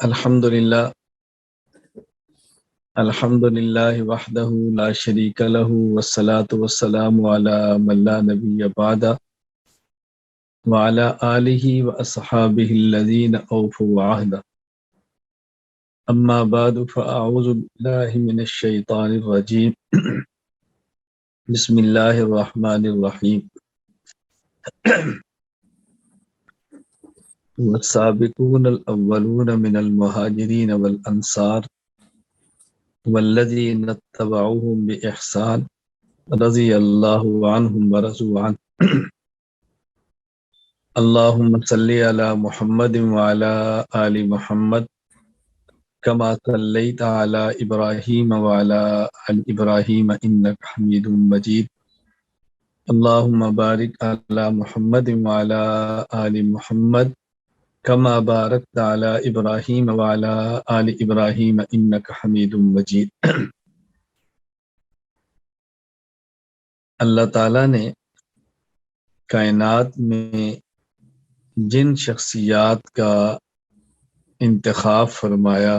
الحمد للہ وحدہ لا شریک لہ والصلاة والسلام علی من لا نبی بعد وعلی آلہ واصحابہ الذین اوفوا عہدہ اما بعد فاعوذ باللہ من الشیطان الرجیم بسم اللہ الرحمن الرحیم والسابقون الاولون من المہاجرین والانصار والذین اتبعوهم بإحسان رضی اللہ عنہم ورضوا عنہ اللہم صلی علی محمد وعلی آل محمد کما صلیت علی ابراہیم وعلی آل ابراہیم انک حمید مجید اللہم بارک علی محمد وعلی آل محمد کما بارکت علی ابراہیم وعلی آل ابراہیم انک حمید مجید۔ اللہ تعالیٰ نے کائنات میں جن شخصیات کا انتخاب فرمایا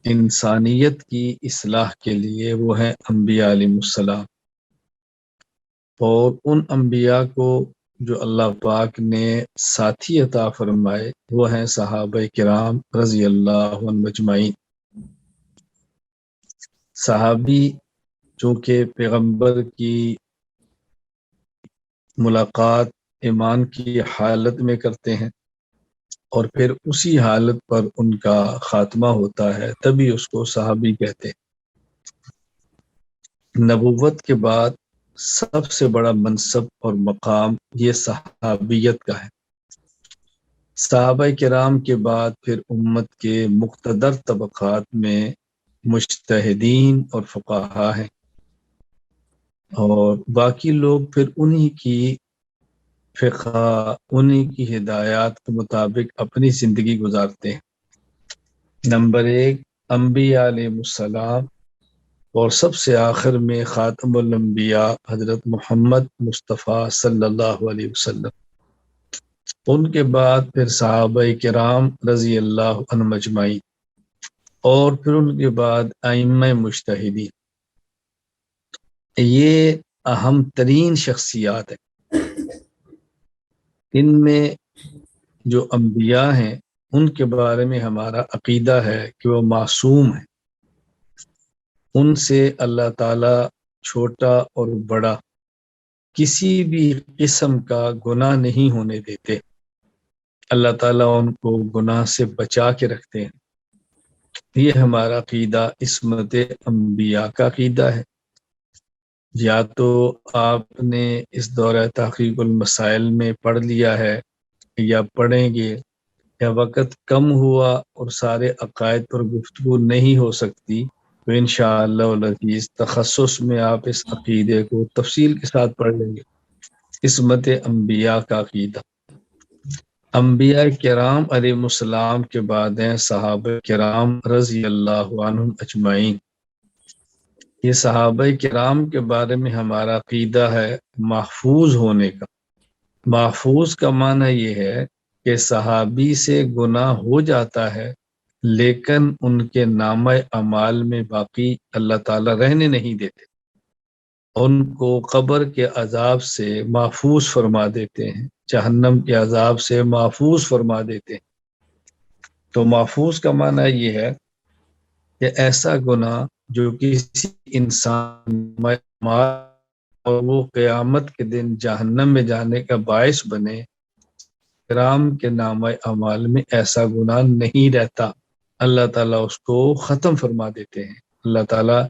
انسانیت کی اصلاح کے لیے وہ ہیں انبیاء علیہ السلام، اور ان انبیاء کو جو اللہ پاک نے ساتھی عطا فرمائے وہ ہیں صحابہ کرام رضی اللہ عنہم اجمعین۔ صحابی چونکہ پیغمبر کی ملاقات ایمان کی حالت میں کرتے ہیں اور پھر اسی حالت پر ان کا خاتمہ ہوتا ہے، تبھی اس کو صحابی کہتے ہیں۔ نبوت کے بعد سب سے بڑا منصب اور مقام یہ صحابیت کا ہے۔ صحابہ کرام کے بعد پھر امت کے مقتدر طبقات میں مجتہدین اور فقہا ہیں، اور باقی لوگ پھر انہی کی فقہ، انہی کی ہدایات کے مطابق اپنی زندگی گزارتے ہیں۔ نمبر 1 انبیاء علیہ السلام، اور سب سے آخر میں خاتم الانبیاء حضرت محمد مصطفیٰ صلی اللہ علیہ وسلم۔ ان کے بعد پھر صحابہ کرام رضی اللہ عنہم اجمعین، اور پھر ان کے بعد ائمہ مجتہدین۔ یہ اہم ترین شخصیات ہیں۔ ان میں جو انبیاء ہیں ان کے بارے میں ہمارا عقیدہ ہے کہ وہ معصوم ہیں، ان سے اللہ تعالیٰ چھوٹا اور بڑا کسی بھی قسم کا گناہ نہیں ہونے دیتے۔ اللہ تعالیٰ ان کو گناہ سے بچا کے رکھتے ہیں۔ یہ ہمارا عقیدہ عصمت انبیاء کا عقیدہ ہے۔ یا تو آپ نے اس دورہ تحقیق المسائل میں پڑھ لیا ہے یا پڑھیں گے، یا وقت کم ہوا اور سارے عقائد پر گفتگو نہیں ہو سکتی تو انشاءاللہ العزیز تخصص میں آپ اس عقیدے کو تفصیل کے ساتھ پڑھ لیں گے۔ عصمت انبیاء کا عقیدہ۔ انبیاء کرام علیہ السلام کے بعد ہیں صحابہ کرام رضی اللہ عنہم اجمعین۔ یہ صحابہ کرام کے بارے میں ہمارا عقیدہ ہے محفوظ ہونے کا۔ محفوظ کا معنی یہ ہے کہ صحابی سے گناہ ہو جاتا ہے لیکن ان کے نامہ اعمال میں باقی اللہ تعالیٰ رہنے نہیں دیتے، ان کو قبر کے عذاب سے محفوظ فرما دیتے ہیں، جہنم کے عذاب سے محفوظ فرما دیتے ہیں۔ تو محفوظ کا معنی یہ ہے کہ ایسا گناہ جو کسی انسان اور وہ قیامت کے دن جہنم میں جانے کا باعث بنے، کرام کے نامہ اعمال میں ایسا گناہ نہیں رہتا، اللہ تعالیٰ اس کو ختم فرما دیتے ہیں، اللہ تعالیٰ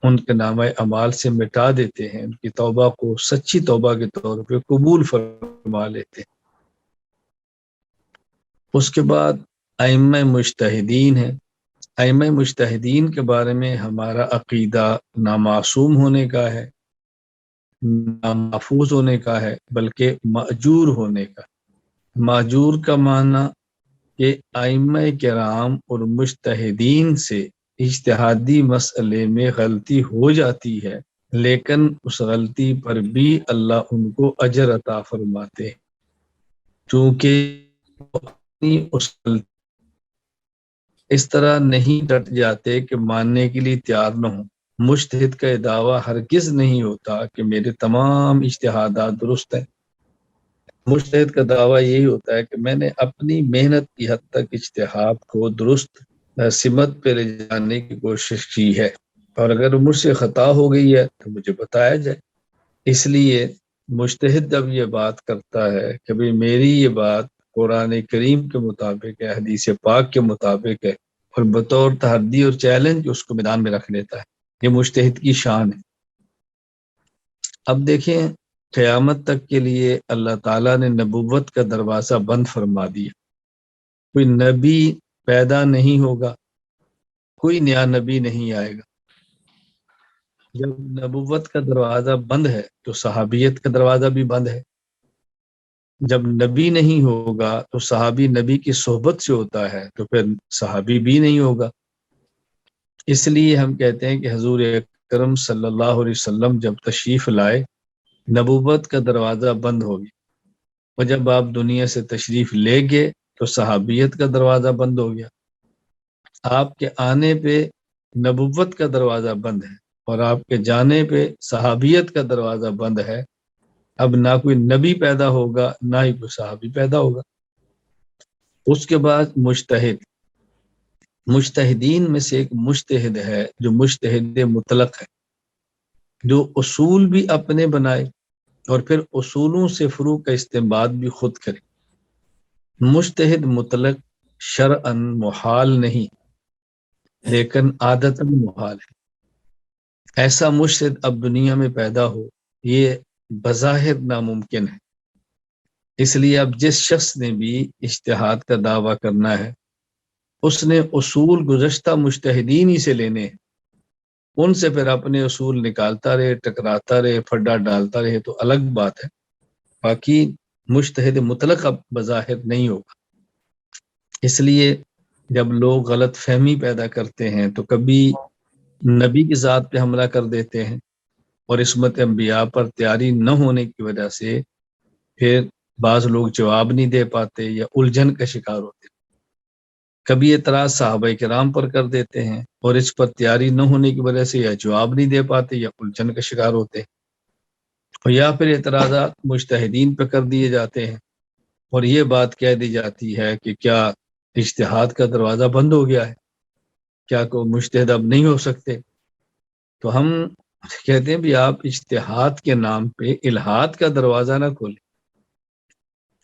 ان کے نامہ اعمال سے مٹا دیتے ہیں، ان کی توبہ کو سچی توبہ کے طور پہ قبول فرما لیتے ہیں۔ اس کے بعد ائمہ مجتہدین ہیں۔ ائمہ مجتہدین کے بارے میں ہمارا عقیدہ نہ معصوم ہونے کا ہے، نہ محفوظ ہونے کا ہے، بلکہ مأجور ہونے کا۔ مأجور کا معنی کہ ائمہ کرام اور مجتہدین سے اجتہادی مسئلے میں غلطی ہو جاتی ہے لیکن اس غلطی پر بھی اللہ ان کو اجر عطا فرماتے ہیں، چونکہ اپنی اس اس طرح نہیں ڈٹ جاتے کہ ماننے کے لیے تیار نہ ہوں۔ مجتہد کا یہ دعویٰ ہرگز نہیں ہوتا کہ میرے تمام اجتہادات درست ہیں۔ مجتہد کا دعویٰ یہی ہوتا ہے کہ میں نے اپنی محنت کی حد تک اجتہاد کو درست سمت پہ لے جانے کی کوشش کی ہے، اور اگر مجھ سے خطا ہو گئی ہے تو مجھے بتایا جائے۔ اس لیے مجتہد جب یہ بات کرتا ہے کہ بھئی میری یہ بات قرآن کریم کے مطابق ہے، حدیث پاک کے مطابق ہے، اور بطور تحدی اور چیلنج اس کو میدان میں رکھ لیتا ہے، یہ مجتہد کی شان ہے۔ اب دیکھیں، قیامت تک کے لیے اللہ تعالیٰ نے نبوت کا دروازہ بند فرما دیا۔ کوئی نبی پیدا نہیں ہوگا، کوئی نیا نبی نہیں آئے گا۔ جب نبوت کا دروازہ بند ہے تو صحابیت کا دروازہ بھی بند ہے۔ جب نبی نہیں ہوگا تو صحابی نبی کی صحبت سے ہوتا ہے، تو پھر صحابی بھی نہیں ہوگا۔ اس لیے ہم کہتے ہیں کہ حضور اکرم صلی اللہ علیہ وسلم جب تشریف لائے، نبوت کا دروازہ بند ہو گیا، اور جب آپ دنیا سے تشریف لے گئے تو صحابیت کا دروازہ بند ہو گیا۔ آپ کے آنے پہ نبوت کا دروازہ بند ہے، اور آپ کے جانے پہ صحابیت کا دروازہ بند ہے۔ اب نہ کوئی نبی پیدا ہوگا، نہ ہی کوئی صحابی پیدا ہوگا۔ اس کے بعد مجتہدین میں سے ایک مجتہد ہے جو مجتہد مطلق ہے، جو اصول بھی اپنے بنائے اور پھر اصولوں سے فروع کا استنباط بھی خود کرے۔ مجتہد مطلق شرعاً محال نہیں، لیکن عادتاً محال ہے۔ ایسا مجتہد اب دنیا میں پیدا ہو، یہ بظاہر ناممکن ہے۔ اس لیے اب جس شخص نے بھی اجتہاد کا دعویٰ کرنا ہے، اس نے اصول گزشتہ مجتہدین ہی سے لینے ہیں۔ ان سے پھر اپنے اصول نکالتا رہے، ٹکراتا رہے، پھڈا ڈالتا رہے تو الگ بات ہے، باقی مجتہد مطلق اب بظاہر نہیں ہوگا۔ اس لیے جب لوگ غلط فہمی پیدا کرتے ہیں تو کبھی نبی کی ذات پہ حملہ کر دیتے ہیں، اور عصمت انبیاء پر تیاری نہ ہونے کی وجہ سے پھر بعض لوگ جواب نہیں دے پاتے یا الجھن کا شکار ہوتے ہیں۔ کبھی اعتراض صحابہ کرام پر کر دیتے ہیں، اور اس پر تیاری نہ ہونے کی وجہ سے یا جواب نہیں دے پاتے یا الجھن کا شکار ہوتے ہیں، اور یا پھر اعتراضات مجتہدین پہ کر دیے جاتے ہیں، اور یہ بات کہہ دی جاتی ہے کہ کیا اجتہاد کا دروازہ بند ہو گیا ہے، کیا کوئی مجتہد اب نہیں ہو سکتے؟ تو ہم کہتے ہیں بھی آپ اجتہاد کے نام پہ الہاد کا دروازہ نہ کھولیں،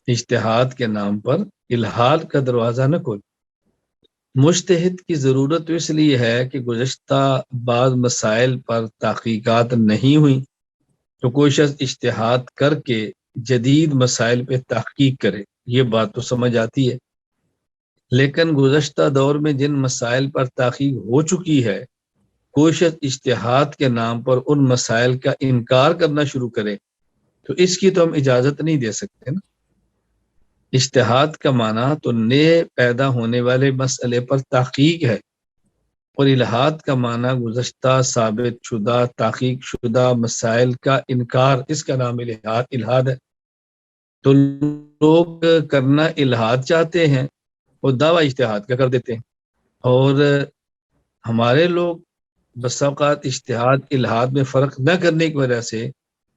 اجتہاد کے نام پر الہاد کا دروازہ نہ کھولیں۔ مجتہد کی ضرورت اس لیے ہے کہ گزشتہ بعض مسائل پر تحقیقات نہیں ہوئی، تو کوئی شخص اجتہاد کر کے جدید مسائل پہ تحقیق کرے، یہ بات تو سمجھ آتی ہے۔ لیکن گزشتہ دور میں جن مسائل پر تحقیق ہو چکی ہے، کوئی شخص اجتہاد کے نام پر ان مسائل کا انکار کرنا شروع کرے تو اس کی تو ہم اجازت نہیں دے سکتے نا۔ اجتہاد کا معنی تو نئے پیدا ہونے والے مسئلے پر تحقیق ہے، اور الہاد کا معنی گزشتہ ثابت شدہ تحقیق شدہ مسائل کا انکار، اس کا نام الہاد ہے۔ تو لوگ کرنا الہاد چاہتے ہیں اور دعویٰ اجتہاد کا کر دیتے ہیں، اور ہمارے لوگ بس اوقات اجتہاد الہاد میں فرق نہ کرنے کی وجہ سے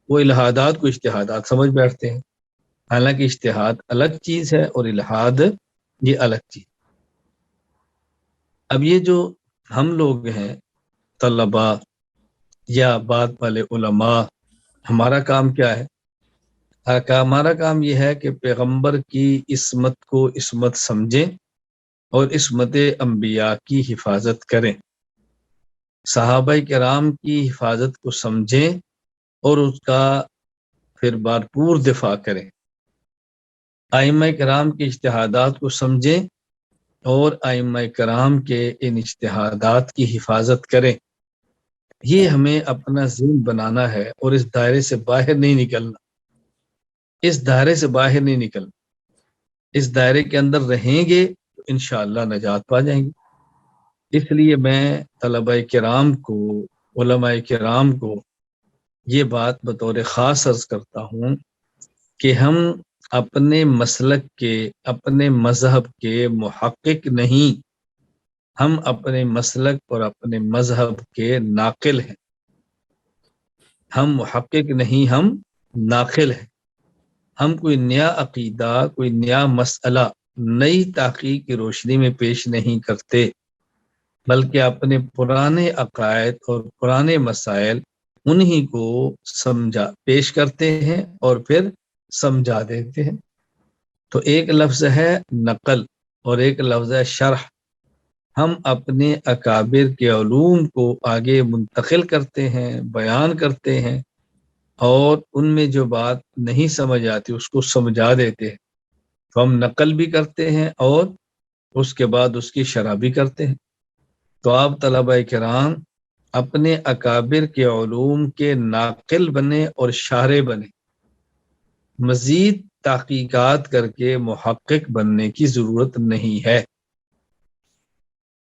وہ الہادات کو اجتہادات سمجھ بیٹھتے ہیں، حالانکہ اجتہاد الگ چیز ہے اور الہاد یہ الگ چیز۔ اب یہ جو ہم لوگ ہیں طلباء یا بعد والے علماء، ہمارا کام کیا ہے؟ ہمارا کام یہ ہے کہ پیغمبر کی عصمت کو عصمت سمجھیں اور عصمت انبیاء کی حفاظت کریں، صحابہ کرام کی حفاظت کو سمجھیں اور اس کا پھر بھرپور دفاع کریں، ائمہ کرام کے اجتہادات کو سمجھیں اور ائمہ کرام کے ان اجتہادات کی حفاظت کریں۔ یہ ہمیں اپنا ذہن بنانا ہے، اور اس دائرے سے باہر نہیں نکلنا، اس دائرے سے باہر نہیں نکلنا۔ اس دائرے کے اندر رہیں گے تو انشاءاللہ نجات پا جائیں گے۔ اس لیے میں طلبہ کرام کو، علماء کرام کو یہ بات بطور خاص عرض کرتا ہوں کہ ہم اپنے مسلک کے، اپنے مذہب کے محقق نہیں، ہم اپنے مسلک اور اپنے مذہب کے ناقل ہیں، ہم محقق نہیں، ہم ناقل ہیں۔ ہم کوئی نیا عقیدہ، کوئی نیا مسئلہ نئی تحقیق کی روشنی میں پیش نہیں کرتے، بلکہ اپنے پرانے عقائد اور پرانے مسائل انہی کو پیش کرتے ہیں اور پھر سمجھا دیتے ہیں۔ تو ایک لفظ ہے نقل اور ایک لفظ ہے شرح۔ ہم اپنے اکابر کے علوم کو آگے منتقل کرتے ہیں، بیان کرتے ہیں، اور ان میں جو بات نہیں سمجھ آتی اس کو سمجھا دیتے ہیں۔ تو ہم نقل بھی کرتے ہیں اور اس کے بعد اس کی شرح بھی کرتے ہیں۔ تو آپ طلبہ کرام اپنے اکابر کے علوم کے ناقل بنے اور شارح بنے، مزید تحقیقات کر کے محقق بننے کی ضرورت نہیں ہے۔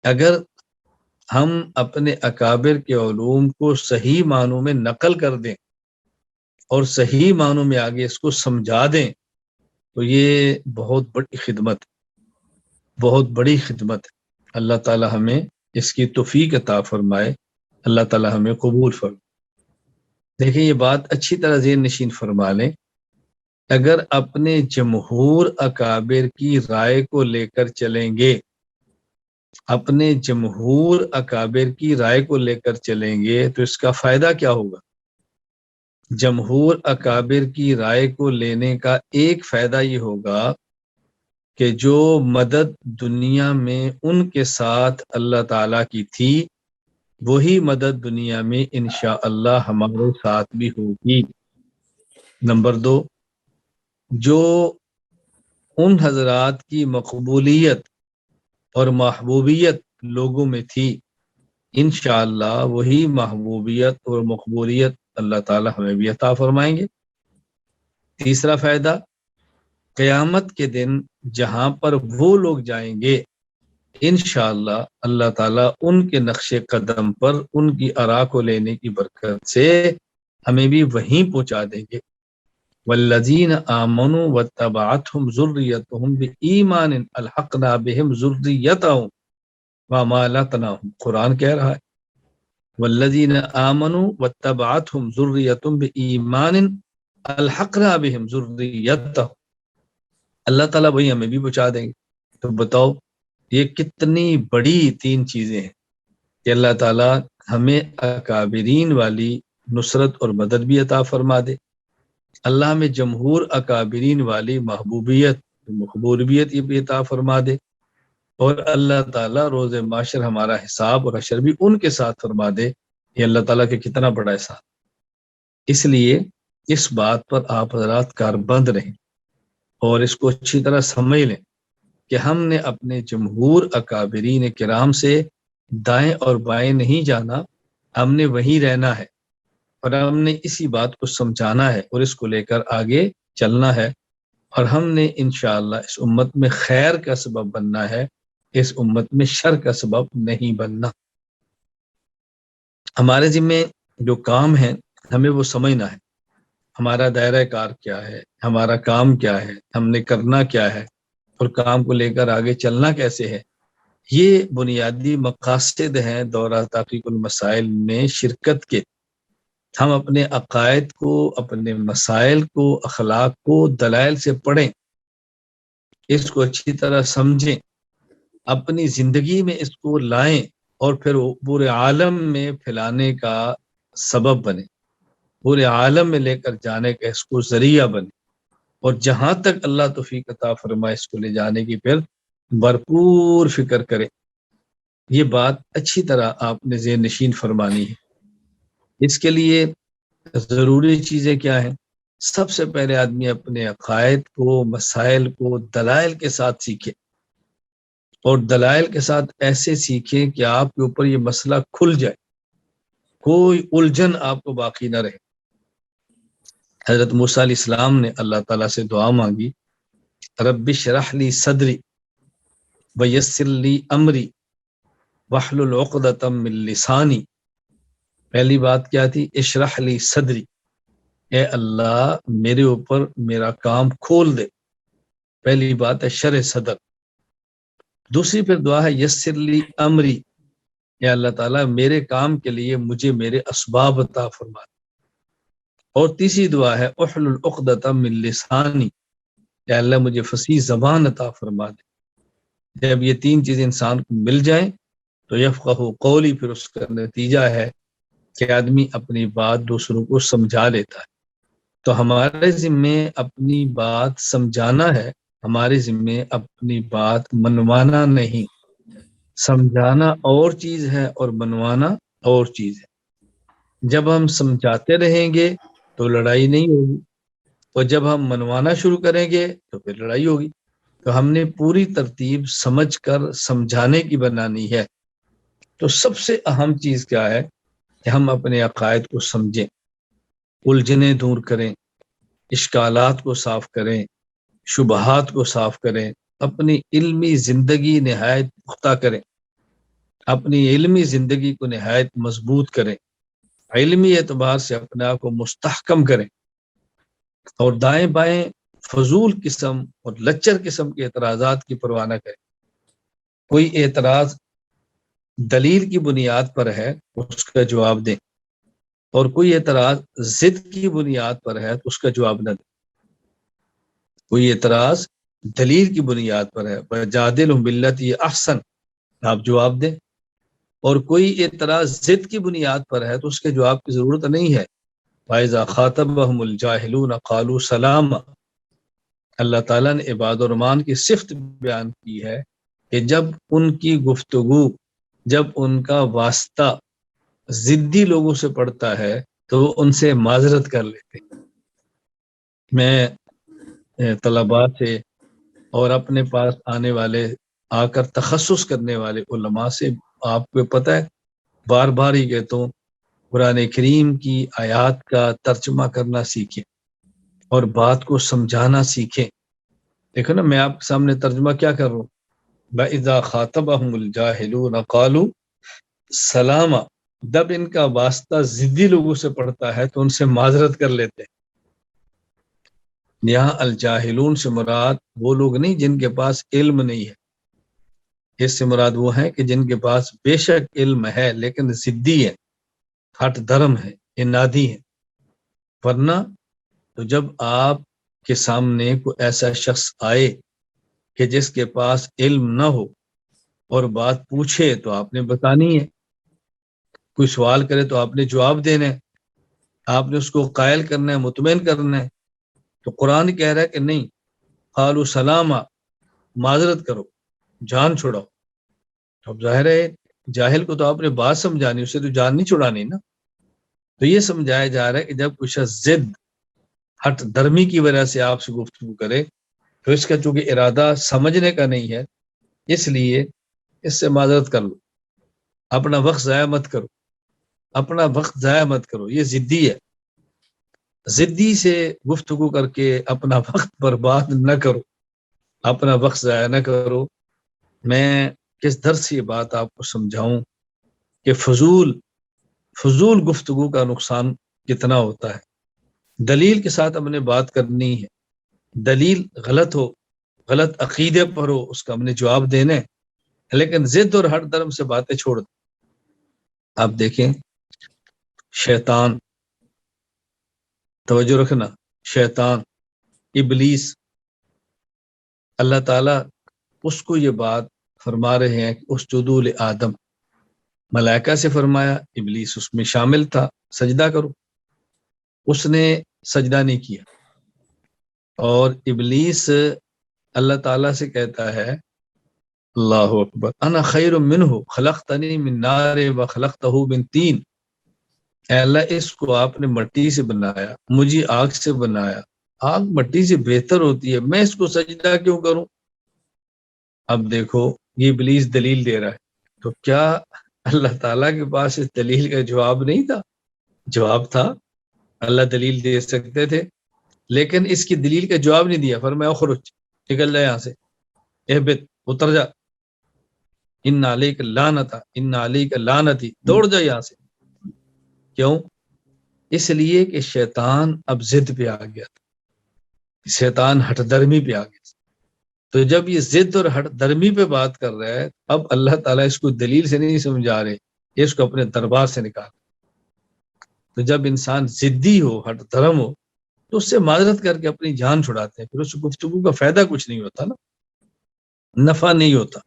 اگر ہم اپنے اکابر کے علوم کو صحیح معنوں میں نقل کر دیں اور صحیح معنوں میں آگے اس کو سمجھا دیں تو یہ بہت بڑی خدمت، بہت بڑی خدمت ہے۔ اللہ تعالی ہمیں اس کی توفیق عطا فرمائے، اللہ تعالی ہمیں قبول فرمائے۔ دیکھیں یہ بات اچھی طرح ذہن نشین فرما لیں، اگر اپنے جمہور اکابر کی رائے کو لے کر چلیں گے، اپنے جمہور اکابر کی رائے کو لے کر چلیں گے تو اس کا فائدہ کیا ہوگا؟ جمہور اکابر کی رائے کو لینے کا ایک فائدہ یہ ہوگا کہ جو مدد دنیا میں ان کے ساتھ اللہ تعالیٰ کی تھی وہی مدد دنیا میں انشاءاللہ ہمارے ساتھ بھی ہوگی۔ نمبر 2، جو ان حضرات کی مقبولیت اور محبوبیت لوگوں میں تھی انشاءاللہ وہی محبوبیت اور مقبولیت اللہ تعالیٰ ہمیں بھی عطا فرمائیں گے۔ تیسرا فائدہ، قیامت کے دن جہاں پر وہ لوگ جائیں گے انشاءاللہ اللہ تعالیٰ ان کے نقش قدم پر ان کی آراء کو لینے کی برکت سے ہمیں بھی وہیں پہنچا دیں گے۔ والذین آمنوا واتبعتهم ذریتهم بایمان الحقنا بهم ذریتهم وما لتناهم، قرآن کہہ رہا ہے والذین آمنوا واتبعتهم ذریتهم بایمان الحقنا بهم ذریتهم، اللہ تعالیٰ وہی ہمیں بھی پہنچا دیں گے۔ تو بتاؤ یہ کتنی بڑی 3 چیزیں ہیں کہ اللہ تعالیٰ ہمیں اکابرین والی نصرت اور مدد بھی عطا فرما دے، اللہ ہمیں جمہور اکابرین والی محبوبیت مقبولیت یہ بھی عطا فرما دے، اور اللہ تعالیٰ روز معاشر ہمارا حساب اور حشر بھی ان کے ساتھ فرما دے۔ یہ اللہ تعالیٰ کے کتنا بڑا احسان۔ اس لیے اس بات پر آپ حضرات کاربند رہیں اور اس کو اچھی طرح سمجھ لیں کہ ہم نے اپنے جمہور اکابرین کرام سے دائیں اور بائیں نہیں جانا، ہم نے وہیں رہنا ہے اور ہم نے اسی بات کو سمجھانا ہے اور اس کو لے کر آگے چلنا ہے، اور ہم نے انشاءاللہ اس امت میں خیر کا سبب بننا ہے، اس امت میں شر کا سبب نہیں بننا۔ ہمارے ذمہ جو کام ہے ہمیں وہ سمجھنا ہے، ہمارا دائرہ کار کیا ہے، ہمارا کام کیا ہے، ہم نے کرنا کیا ہے اور کام کو لے کر آگے چلنا کیسے ہے۔ یہ بنیادی مقاصد ہیں دورہ تحقیق المسائل میں شرکت کے۔ ہم اپنے عقائد کو، اپنے مسائل کو، اخلاق کو دلائل سے پڑھیں، اس کو اچھی طرح سمجھیں، اپنی زندگی میں اس کو لائیں اور پھر پورے عالم میں پھیلانے کا سبب بنے، پورے عالم میں لے کر جانے کا اس کو ذریعہ بنے، اور جہاں تک اللہ توفیق عطا فرمائے اس کو لے جانے کی پھر بھرپور فکر کرے۔ یہ بات اچھی طرح آپ نے ذہن نشین فرمانی ہے۔ اس کے لیے ضروری چیزیں کیا ہیں؟ سب سے پہلے آدمی اپنے عقائد کو، مسائل کو دلائل کے ساتھ سیکھے، اور دلائل کے ساتھ ایسے سیکھے کہ آپ کے اوپر یہ مسئلہ کھل جائے، کوئی الجھن آپ کو باقی نہ رہے۔ حضرت موسیٰ علیہ السلام نے اللہ تعالیٰ سے دعا مانگی، رب اشرح لی صدری ویسر لی امری واحلل عقدۃ من لسانی۔ پہلی بات کیا تھی؟ اشرح لی صدری، اے اللہ میرے اوپر میرا کام کھول دے۔ پہلی بات ہے شرح صدر، دوسری پھر دعا ہے یسر لی امری، یا اللہ تعالیٰ میرے کام کے لیے مجھے میرے اسباب عطا فرما دے۔ اور تیسری دعا ہے احلل عقدۃ من لسانی، یا اللہ مجھے فصیح زبان عطا فرما دے۔ جب یہ تین چیزیں انسان کو مل جائیں تو یفقہ قولی، پھر اس کا نتیجہ ہے کہ آدمی اپنی بات دوسروں کو سمجھا لیتا ہے۔ تو ہمارے ذمے اپنی بات سمجھانا ہے، ہمارے ذمے اپنی بات منوانا نہیں۔ سمجھانا اور چیز ہے اور منوانا اور چیز ہے۔ جب ہم سمجھاتے رہیں گے تو لڑائی نہیں ہوگی، اور جب ہم منوانا شروع کریں گے تو پھر لڑائی ہوگی۔ تو ہم نے پوری ترتیب سمجھ کر سمجھانے کی بنانی ہے۔ تو سب سے اہم چیز کیا ہے کہ ہم اپنے عقائد کو سمجھیں، الجھنیں دور کریں، اشکالات کو صاف کریں، شبہات کو صاف کریں، اپنی علمی زندگی نہایت پختہ کریں، اپنی علمی زندگی کو نہایت مضبوط کریں، علمی اعتبار سے اپنے آپ کو مستحکم کریں، اور دائیں بائیں فضول قسم اور لچر قسم کے اعتراضات کی پرواہ نہ کریں۔ کوئی اعتراض دلیل کی بنیاد پر ہے اس کا جواب دیں، اور کوئی اعتراض ضد کی بنیاد پر ہے تو اس کا جواب نہ دیں۔ کوئی اعتراض دلیل کی بنیاد پر ہے وَجَادِلْهُم بِالَّتِي أَحْسَنُ، آپ جواب دیں، اور کوئی اعتراض ضد کی بنیاد پر ہے تو اس کے جواب کی ضرورت نہیں ہے۔ وَإِذَا خَاطَبَهُمُ الْجَاهِلُونَ قَالُوا سَلَامًا، اللہ تعالیٰ نے عباد الرحمن کی صفت بیان کی ہے کہ جب ان کی گفتگو، جب ان کا واسطہ ضدی لوگوں سے پڑتا ہے تو وہ ان سے معذرت کر لیتے ہیں۔ میں طلباء سے اور اپنے پاس آنے والے، آ کر تخصص کرنے والے علماء سے، آپ کو پتہ ہے بار بار ہی کہتا ہوں، قرآن کریم کی آیات کا ترجمہ کرنا سیکھیں اور بات کو سمجھانا سیکھیں۔ دیکھو نا، میں آپ کے سامنے ترجمہ کیا کر رہا ہوں، وَإِذَا خَاطَبَهُمُ الْجَاهِلُونَ قَالُوا سَلَامًا، جب ان کا واسطہ ضدی لوگوں سے پڑتا ہے تو ان سے معذرت کر لیتے ہیں۔ یہاں الجاہلون سے مراد وہ لوگ نہیں جن کے پاس علم نہیں ہے، اس سے مراد وہ ہیں کہ جن کے پاس بے شک علم ہے لیکن ضدی ہے، ہٹ دھرم ہے، انادی ہے۔ ورنہ تو جب آپ کے سامنے کوئی ایسا شخص آئے کہ جس کے پاس علم نہ ہو اور بات پوچھے تو آپ نے بتانی ہے، کوئی سوال کرے تو آپ نے جواب دینا ہے، آپ نے اس کو قائل کرنا ہے، مطمئن کرنا ہے۔ تو قرآن کہہ رہا ہے کہ نہیں، قالوا سلاما، معذرت کرو، جان چھڑاؤ۔ تو اب ظاہر ہے جاہل کو تو آپ نے بات سمجھانی، اسے تو جان نہیں چھڑانی نا۔ تو یہ سمجھایا جا رہا ہے کہ جب کوئی شخص ضد، ہٹ درمی کی وجہ سے آپ سے گفتگو کرے تو اس کا چونکہ ارادہ سمجھنے کا نہیں ہے، اس لیے اس سے معذرت کر لو، اپنا وقت ضائع مت کرو، اپنا وقت ضائع مت کرو، یہ ضدی ہے۔ ضدی سے گفتگو کر کے اپنا وقت برباد نہ کرو، اپنا وقت ضائع نہ کرو۔ میں کس درس سے یہ بات آپ کو سمجھاؤں کہ فضول گفتگو کا نقصان کتنا ہوتا ہے۔ دلیل کے ساتھ ہم نے بات کرنی ہے، دلیل غلط ہو، غلط عقیدے پر ہو، اس کا ہم نے جواب دینے، لیکن ضد اور ہر درم سے باتیں چھوڑ دیں۔ آپ دیکھیں شیطان، توجہ رکھنا، شیطان، ابلیس، اللہ تعالیٰ اس کو یہ بات فرما رہے ہیں کہ اسجدوا لآدم، ملائکہ سے فرمایا، ابلیس اس میں شامل تھا، سجدہ کرو، اس نے سجدہ نہیں کیا، اور ابلیس اللہ تعالیٰ سے کہتا ہے، اللہ اکبر، انا خیر منہ خلقتنی من نار وخلقتہ من طین، اے اللہ اس کو آپ نے مٹی سے بنایا، مجھے آگ سے بنایا، آگ مٹی سے بہتر ہوتی ہے، میں اس کو سجدہ کیوں کروں؟ اب دیکھو یہ ابلیس دلیل دے رہا ہے، تو کیا اللہ تعالیٰ کے پاس اس دلیل کا جواب نہیں تھا؟ جواب تھا، اللہ دلیل دے سکتے تھے، لیکن اس کی دلیل کا جواب نہیں دیا، فرمایا اخرج، نکل جا یہاں سے، اہبط، اتر جا، ان علیک لعنت، ان علیک لعنتی، دوڑ جا یہاں سے۔ کیوں؟ اس لیے کہ شیطان اب ضد پہ آ گیا تھا، شیطان ہٹ درمی پہ آ گیا تھا۔ تو جب یہ ضد اور ہٹ درمی پہ بات کر رہا ہے، اب اللہ تعالیٰ اس کو دلیل سے نہیں سمجھا رہے، اس کو اپنے دربار سے نکال۔ تو جب انسان ضدی ہو، ہٹ دھرم ہو، تو اس سے معذرت کر کے اپنی جان چھڑاتے ہیں، پھر اس گفتگو کا فائدہ کچھ نہیں ہوتا نا، نفع نہیں ہوتا۔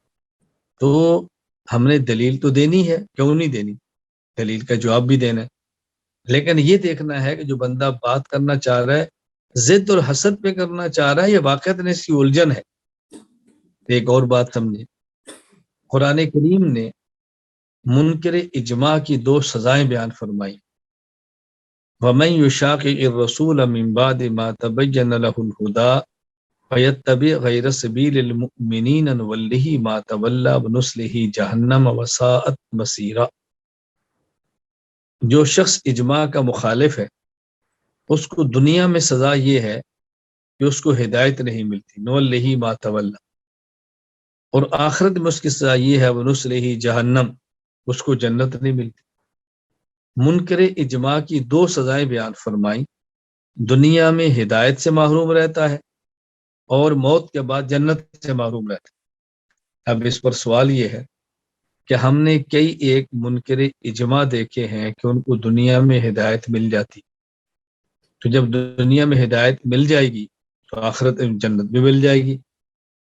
تو ہم نے دلیل تو دینی ہے، کیوں نہیں دینی، دلیل کا جواب بھی دینا ہے، لیکن یہ دیکھنا ہے کہ جو بندہ بات کرنا چاہ رہا ہے ضد اور حسد پہ کرنا چاہ رہا ہے، یہ واقعات اس کی الجھن ہے۔ ایک اور بات سمجھے، قرآن کریم نے منکر اجماع کی 2 سزائیں بیان فرمائی۔ وَمَن يُشَاقِقِ الرَّسُولَ مِن بَعْدِ مَا تَبَيَّنَ لَهُ الْهُدَىٰ وَيَتَّبِعْ غَيْرَ سَبِيلِ الْمُؤْمِنِينَ نُوَلِّهِ مَا تَوَلَّىٰ وَنُصْلِهِ جَهَنَّمَ وَسَاءَتْ مَصِيرًا۔ جو شخص اجماع کا مخالف ہے اس کو دنیا میں سزا یہ ہے کہ اس کو ہدایت نہیں ملتی، نُوَلِّهِ مَا تَوَلَّىٰ، اور آخرت میں اس کی سزا یہ ہے وَنُصْلِهِ جہنم، اس کو جنت نہیں ملتی۔ منکر اجماع کی 2 سزائیں بیان فرمائیں، دنیا میں ہدایت سے محروم رہتا ہے اور موت کے بعد جنت سے محروم رہتا ہے۔ اب اس پر سوال یہ ہے کہ ہم نے کئی ایک منکر اجماع دیکھے ہیں کہ ان کو دنیا میں ہدایت مل جاتی، تو جب دنیا میں ہدایت مل جائے گی تو آخرت میں جنت بھی مل جائے گی،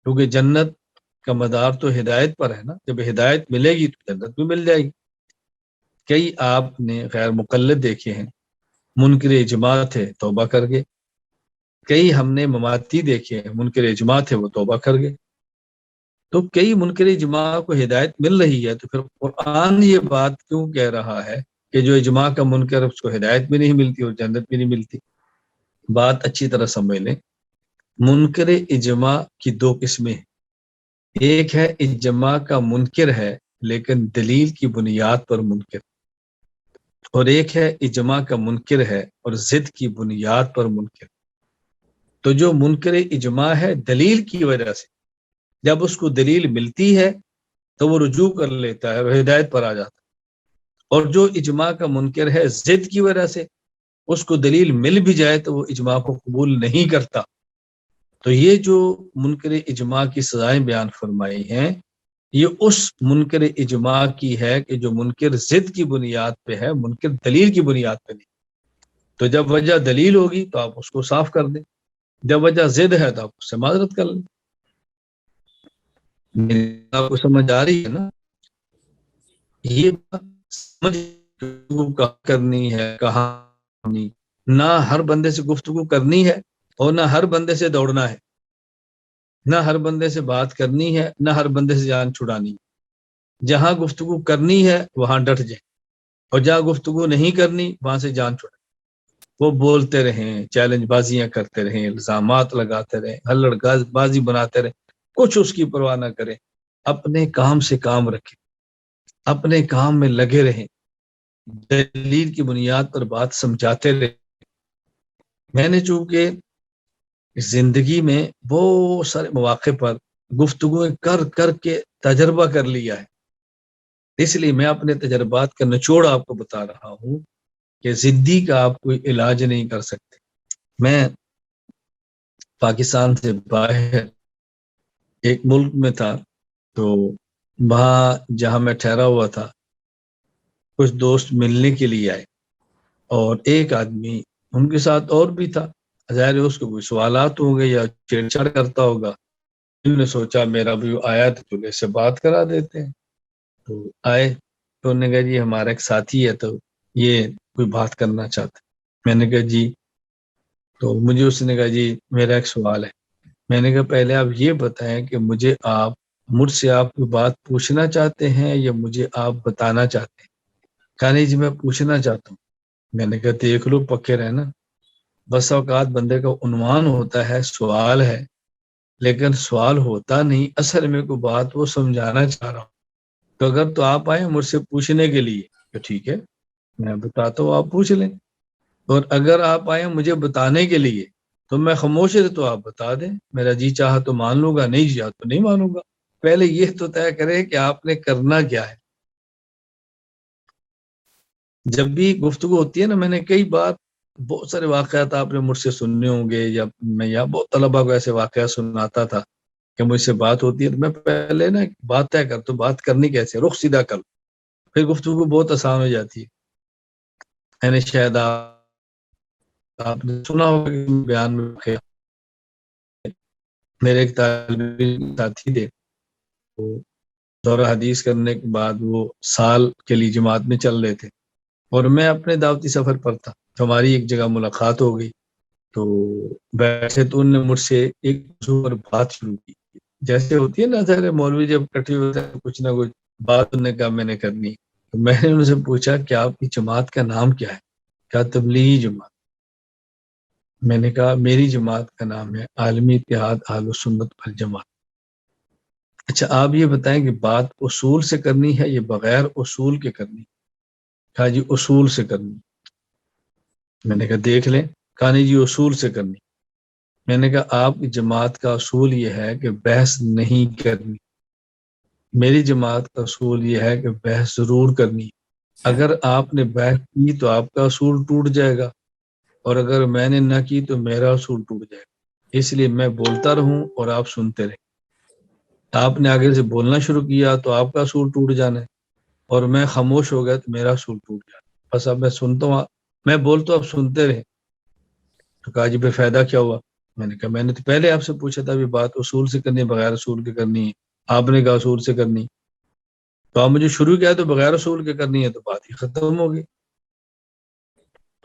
کیونکہ جنت کا مدار تو ہدایت پر ہے نا، جب ہدایت ملے گی تو جنت بھی مل جائے گی۔ کئی آپ نے غیر مقلد دیکھے ہیں، منکر اجماع تھے توبہ کر گئے، کئی ہم نے مماتی دیکھے ہیں منکر اجماع تھے وہ توبہ کر گئے۔ تو کئی منکر اجماع کو ہدایت مل رہی ہے، تو پھر قرآن یہ بات کیوں کہہ رہا ہے کہ جو اجماع کا منکر اس کو ہدایت بھی نہیں ملتی اور جنت بھی نہیں ملتی؟ بات اچھی طرح سمجھ لیں، منکر اجماع کی 2 قسمیں ہیں، ایک ہے اجماع کا منکر ہے لیکن دلیل کی بنیاد پر منکر، اور ایک ہے اجماع کا منکر ہے اور ضد کی بنیاد پر منکر۔ تو جو منکر اجماع ہے دلیل کی وجہ سے، جب اس کو دلیل ملتی ہے تو وہ رجوع کر لیتا ہے اور ہدایت پر آ جاتا ہے، اور جو اجماع کا منکر ہے ضد کی وجہ سے، اس کو دلیل مل بھی جائے تو وہ اجماع کو قبول نہیں کرتا۔ تو یہ جو منکر اجماع کی سزائیں بیان فرمائی ہیں، یہ اس منکر اجماع کی ہے کہ جو منکر ضد کی بنیاد پہ ہے، منکر دلیل کی بنیاد پہ نہیں۔ تو جب وجہ دلیل ہوگی تو آپ اس کو صاف کر دیں، جب وجہ ضد ہے تو آپ اس سے معذرت کر لیں۔ آپ کو سمجھ آ رہی ہے نا؟ یہ بات سمجھ کہاں کرنی ہے کہاں نہیں، نہ ہر بندے سے گفتگو کرنی ہے اور نہ ہر بندے سے دوڑنا ہے، نہ ہر بندے سے بات کرنی ہے، نہ ہر بندے سے جان چھڑانی ہے۔ جہاں گفتگو کرنی ہے وہاں ڈٹ جائیں، اور جہاں گفتگو نہیں کرنی وہاں سے جان چھڑائیں۔ وہ بولتے رہیں، چیلنج بازیاں کرتے رہیں، الزامات لگاتے رہیں، ہلڑ بازی بناتے رہیں، کچھ اس کی پرواہ نہ کریں، اپنے کام سے کام رکھیں، اپنے کام میں لگے رہیں، دلیل کی بنیاد پر بات سمجھاتے رہیں۔ میں نے چونکہ زندگی میں بہت سارے مواقع پر گفتگو کر کر کے تجربہ کر لیا ہے، اس لیے میں اپنے تجربات کا نچوڑ آپ کو بتا رہا ہوں کہ ضدی کا آپ کوئی علاج نہیں کر سکتے۔ میں پاکستان سے باہر ایک ملک میں تھا، تو وہاں جہاں میں ٹھہرا ہوا تھا کچھ دوست ملنے کے لیے آئے، اور ایک آدمی ان کے ساتھ اور بھی تھا، ظاہر ہے اس کو کوئی سوالات ہوں گے یا چھیڑ چھاڑ کرتا ہوگا، انہوں نے سوچا میرا بھی آیا تو چلے سے بات کرا دیتے ہیں۔ تو آئے تو انہوں نے کہا جی ہمارا ایک ساتھی ہے تو یہ کوئی بات کرنا چاہتا ہے۔ میں نے کہا جی، تو مجھے اس نے کہا جی میرا ایک سوال ہے۔ میں نے کہا پہلے آپ یہ بتائیں کہ مجھ سے آپ کوئی بات پوچھنا چاہتے ہیں یا مجھے آپ بتانا چاہتے ہیں؟ کہا نہیں جی میں پوچھنا چاہتا ہوں۔ میں نے کہا دیکھ لو پکے رہنا، بس اوقات بندے کا عنوان ہوتا ہے سوال ہے، لیکن سوال ہوتا نہیں، اصل میں کوئی بات وہ سمجھانا چاہ رہا ہوں۔ تو اگر تو آپ آئے مجھ سے پوچھنے کے لیے تو ٹھیک ہے میں بتاتا ہوں، آپ پوچھ لیں، اور اگر آپ آئے مجھے بتانے کے لیے تو میں خاموش ہے تو آپ بتا دیں، میرا جی چاہا تو مان لوں گا، نہیں چاہا تو نہیں مانوں گا۔ پہلے یہ تو طے کرے کہ آپ نے کرنا کیا ہے۔ جب بھی گفتگو ہوتی ہے نا، میں نے کئی بار بہت سارے واقعات آپ نے مجھ سے سننے ہوں گے، یا میں بہت طلبا کو ایسے واقعات سناتا تھا کہ مجھ سے بات ہوتی ہے تو میں پہلے نا بات طے کرتا ہوں، بات کرنی کیسے، رخ سیدھا کر، پھر گفتگو بہت آسان ہو جاتی ہے. یعنی شاید آپ نے سنا ہوگا کہ بیان میں میرے ایک طالب علم ساتھی تھے، وہ دورہ حدیث کرنے کے بعد وہ سال کے لیے جماعت میں چل رہے تھے اور میں اپنے دعوتی سفر پر تھا، تو ہماری ایک جگہ ملاقات ہو گئی. تو بیٹھے تو انہوں نے مجھ سے ایک موضوع پر بات شروع کی، جیسے ہوتی ہے نا سارے مولوی جب کٹھے ہوتے ہیں کچھ نہ کچھ بات انہوں نے کہا میں نے کرنی. تو میں نے ان سے پوچھا کہ آپ کی جماعت کا نام کیا ہے؟ کہا تبلیغی جماعت. میں نے کہا میری جماعت کا نام ہے عالمی اتحاد اہل سنت والجماعت. اچھا آپ یہ بتائیں کہ بات اصول سے کرنی ہے یا بغیر اصول کے کرنی؟ کہا جی اصول سے کرنی. میں نے کہا دیکھ لیں. کہا نہیں جی اصول سے کرنی. میں نے کہا آپ کی جماعت کا اصول یہ ہے کہ بحث نہیں کرنی، میری جماعت کا اصول یہ ہے کہ بحث ضرور کرنی. اگر آپ نے بحث کی تو آپ کا اصول ٹوٹ جائے گا، اور اگر میں نے نہ کی تو میرا اصول ٹوٹ جائے گا. اس لیے میں بولتا رہوں اور آپ سنتے رہیں. آپ نے آگے سے بولنا شروع کیا تو آپ کا اصول ٹوٹ جانا ہے، اور میں خاموش ہو گیا تو میرا اصول ٹوٹ جانا. بس اب میں سنتا ہوں، میں بولتا ہوں آپ سنتے رہیں. تو کہا جی پھر فائدہ کیا ہوا؟ میں نے کہا میں نے تو پہلے آپ سے پوچھا تھا بھی بات اصول سے کرنی ہے بغیر اصول کے کرنی ہے، آپ نے کہا اصول سے کرنی. تو آپ مجھے شروع کیا تو بغیر اصول کے کرنی ہے، تو بات ہی ختم ہوگی.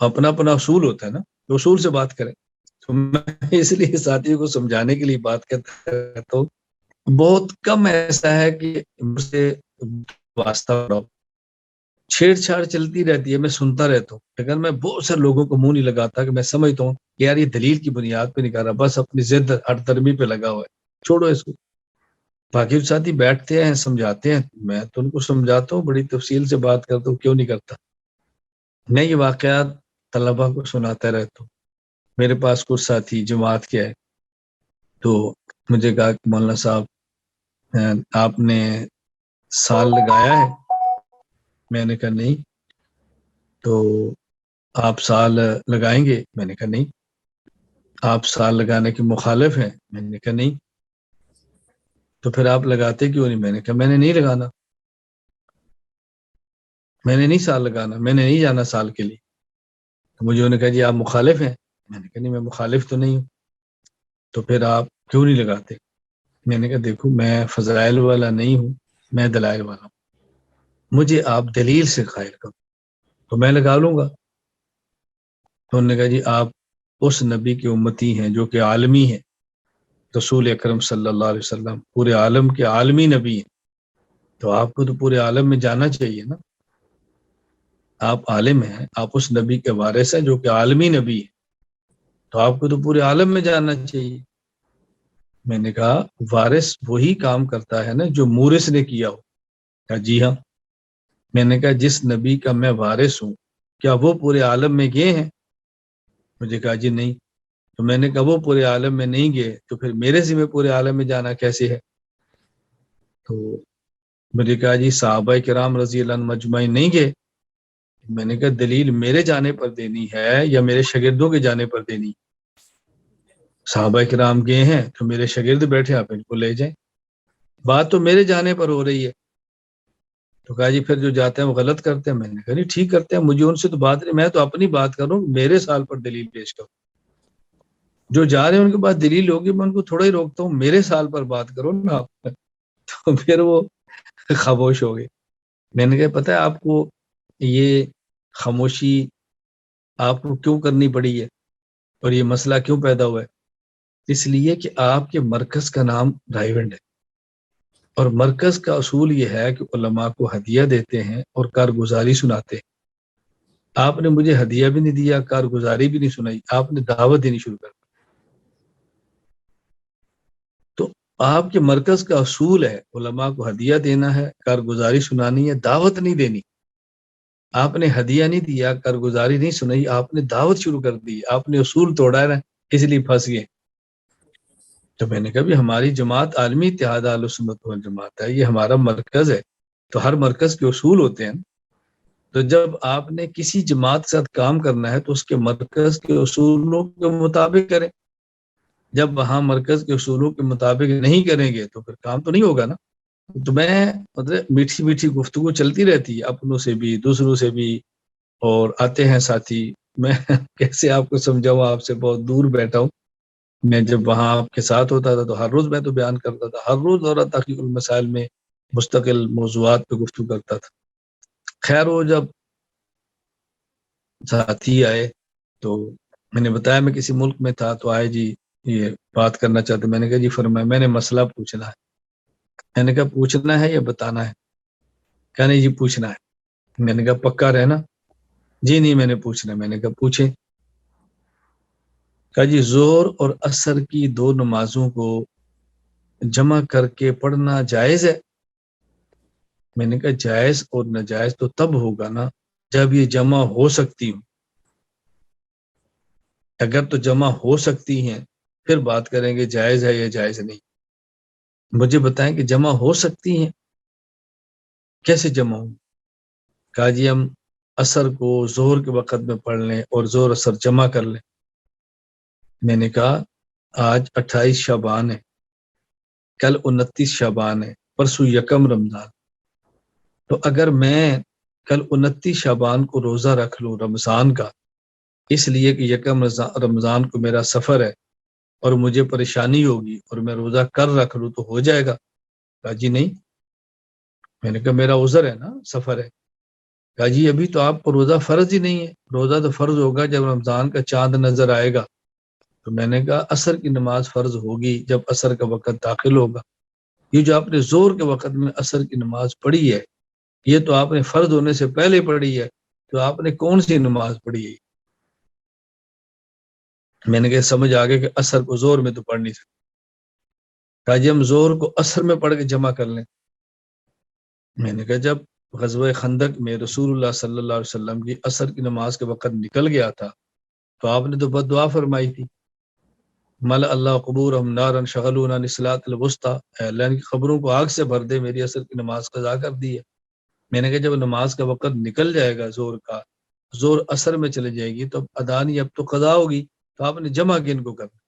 اپنا اپنا اصول ہوتا ہے نا، تو اصول سے بات کریں. تو میں اس لیے ساتھیوں کو سمجھانے کے لیے بات کرتا رہتا ہوں. بہت کم ایسا ہے کہ مجھ سے واسطہ ہو، چھیڑ چھاڑ چلتی رہتی ہے، میں سنتا رہتا ہوں. لیکن میں بہت سے لوگوں کو منہ نہیں لگاتا کہ میں سمجھتا ہوں کہ یار یہ دلیل کی بنیاد پہ نہیں کر رہا، بس اپنی ضد ہر درمی پہ لگا ہوا ہے، چھوڑو اس کو. باقی ساتھی بیٹھتے ہیں سمجھاتے ہیں، میں تو ان کو سمجھاتا ہوں، بڑی تفصیل سے بات کرتا ہوں. کیوں نہیں کرتا؟ میں یہ واقعات طلبا کو سناتا رہتا ہوں. میرے پاس کچھ ساتھی جماعت کے ہے، تو مجھے کہا کہ مولانا صاحب آپ نے سال لگایا ہے؟ میں نے کہا نہیں. تو آپ سال لگائیں گے؟ میں نے کہا نہیں. آپ سال لگانے کے مخالف ہیں؟ میں نے کہا نہیں. تو پھر آپ لگاتے کیوں نہیں؟ میں نے کہا میں نے نہیں لگانا، میں نے نہیں سال لگانا، میں نے نہیں جانا سال کے لیے. تو مجھے انہوں نے کہا جی آپ مخالف ہیں؟ میں نے کہا نہیں میں مخالف تو نہیں ہوں. تو پھر آپ کیوں نہیں لگاتے؟ میں نے کہا دیکھو میں فضائل والا نہیں ہوں، میں دلائل والا ہوں. مجھے آپ دلیل سے قائل کرو تو میں لگا لوں گا. تو انہوں نے کہا جی آپ اس نبی کی امتی ہیں جو کہ عالمی ہے، رسول اکرم صلی اللہ علیہ وسلم پورے عالم کے عالمی نبی ہیں، تو آپ کو تو پورے عالم میں جانا چاہیے نا. آپ عالم ہیں، آپ اس نبی کے وارث ہیں جو کہ عالمی نبی ہے، تو آپ کو تو پورے عالم میں جانا چاہیے. میں نے کہا وارث وہی کام کرتا ہے نا جو مورث نے کیا ہو. کہا جی ہاں. میں نے کہا جس نبی کا میں وارث ہوں کیا وہ پورے عالم میں گئے ہیں؟ مجھے کہا جی نہیں. تو میں نے کہا وہ پورے عالم میں نہیں گئے تو پھر میرے سے میں پورے عالم میں جانا کیسے ہے؟ تو مجھے کہا جی صحابہ کرام رضی اللہ عنہ مجمعین نہیں گئے. میں نے کہا دلیل میرے جانے پر دینی ہے یا میرے شاگردوں کے جانے پر دینی؟ صحابہ کرام گئے ہیں تو میرے شاگرد بیٹھے، آپ ان کو لے جائیں. بات تو میرے جانے پر ہو رہی ہے. تو کہا جی پھر جو جاتے ہیں وہ غلط کرتے ہیں. میں نے کہا نہیں ٹھیک کرتے ہیں، مجھے ان سے تو بات نہیں، میں تو اپنی بات کر رہا ہوں، میرے سال پر دلیل پیش کرو. جو جا رہے ہیں ان کے پاس دلیل ہوگی، میں ان کو تھوڑا ہی روکتا ہوں، میرے سال پر بات کرو نا آپ. تو پھر وہ خاموش ہو گئے. میں نے کہا پتہ ہے آپ کو یہ خاموشی آپ کو کیوں کرنی پڑی ہے اور یہ مسئلہ کیوں پیدا ہوا ہے؟ اس لیے کہ آپ کے مرکز کا نام رائیونڈ ہے، اور مرکز کا اصول یہ ہے کہ علماء کو ہدیہ دیتے ہیں اور کارگزاری سناتے ہیں. آپ نے مجھے ہدیہ بھی نہیں دیا، کارگزاری بھی نہیں سنائی، آپ نے دعوت دینی شروع کر دی. تو آپ کے مرکز کا اصول ہے علماء کو ہدیہ دینا ہے، کارگزاری سنانی ہے، دعوت نہیں دینی. آپ نے ہدیہ نہیں دیا، کارگزاری نہیں سنائی، آپ نے دعوت شروع کر دی، آپ نے اصول توڑا ہے نا، اس لیے پھنس گئے. تو میں نے کہا بھی ہماری جماعت عالمی اتحاد اہل سنت والجماعت ہے، یہ ہمارا مرکز ہے، تو ہر مرکز کے اصول ہوتے ہیں. تو جب آپ نے کسی جماعت کے ساتھ کام کرنا ہے تو اس کے مرکز کے اصولوں کے مطابق کریں. جب وہاں مرکز کے اصولوں کے مطابق نہیں کریں گے تو پھر کام تو نہیں ہوگا نا. تو میں مطلب میٹھی میٹھی گفتگو چلتی رہتی ہے اپنوں سے بھی دوسروں سے بھی, اور آتے ہیں ساتھی. میں کیسے آپ کو سمجھاؤں, آپ سے بہت دور بیٹھا ہوں. میں جب وہاں آپ کے ساتھ ہوتا تھا تو ہر روز میں تو بیان کرتا تھا, ہر روز دورہ تحقیق المسائل میں مستقل موضوعات پہ گفتگو کرتا تھا. خیر وہ جب ساتھی آئے تو میں نے بتایا میں کسی ملک میں تھا, تو آئے جی یہ بات کرنا چاہتے. میں نے کہا جی فرمائے, میں نے مسئلہ پوچھنا ہے. میں نے کہا پوچھنا ہے یا بتانا ہے؟ کہا نہیں جی پوچھنا ہے. میں نے کہا پکا رہنا؟ جی نہیں میں نے پوچھنا ہے. میں نے کہا پوچھیں. کہا جی ظہر اور عصر کی 2 نمازوں کو جمع کر کے پڑھنا جائز ہے؟ میں نے کہا جائز اور ناجائز تو تب ہوگا نا جب یہ جمع ہو سکتی ہوں. اگر تو جمع ہو سکتی ہیں پھر بات کریں گے جائز ہے یا جائز نہیں. مجھے بتائیں کہ جمع ہو سکتی ہیں, کیسے جمع ہوں؟ کہا جی ہم عصر کو ظہر کے وقت میں پڑھ لیں اور ظہر عصر جمع کر لیں. میں نے کہا آج 28 شعبان ہے, کل 29 شعبان ہے, پرسوں 1 رمضان. تو اگر میں کل 29 شعبان کو روزہ رکھ لوں رمضان کا, اس لیے کہ 1 رمضان کو میرا سفر ہے اور مجھے پریشانی ہوگی, اور میں روزہ کر رکھ لوں تو ہو جائے گا؟ کہا جی نہیں. میں نے کہا میرا عذر ہے نا, سفر ہے. کہا جی ابھی تو آپ کو روزہ فرض ہی نہیں ہے, روزہ تو فرض ہوگا جب رمضان کا چاند نظر آئے گا. تو میں نے کہا عصر کی نماز فرض ہوگی جب عصر کا وقت داخل ہوگا. یہ جو آپ نے زور کے وقت میں عصر کی نماز پڑھی ہے, یہ تو آپ نے فرض ہونے سے پہلے پڑھی ہے. تو آپ نے کون سی نماز پڑھی ہے؟ میں نے کہا سمجھ آ گیا کہ عصر کو زور میں تو پڑھ نہیں سکتے. کہا جی ہم زور کو عصر میں پڑھ کے جمع کر لیں. میں نے کہا جب غزوہ خندق میں رسول اللہ صلی اللہ علیہ وسلم کی عصر کی نماز کے وقت نکل گیا تھا تو آپ نے تو بد دعا فرمائی تھی, مل اللہ قبور ہم نارن شغلونا نسلات الوسطی, اللہ کی خبروں کو آگ سے بھر دے, میری عصر کی نماز قضا کر دی ہے. میں نے کہا جب نماز کا وقت نکل جائے گا زور کا, زور عصر میں چلے جائے گی تو اب ادا نہیں, اب تو قضا ہوگی. تو آپ نے جمع کن کو کرنا,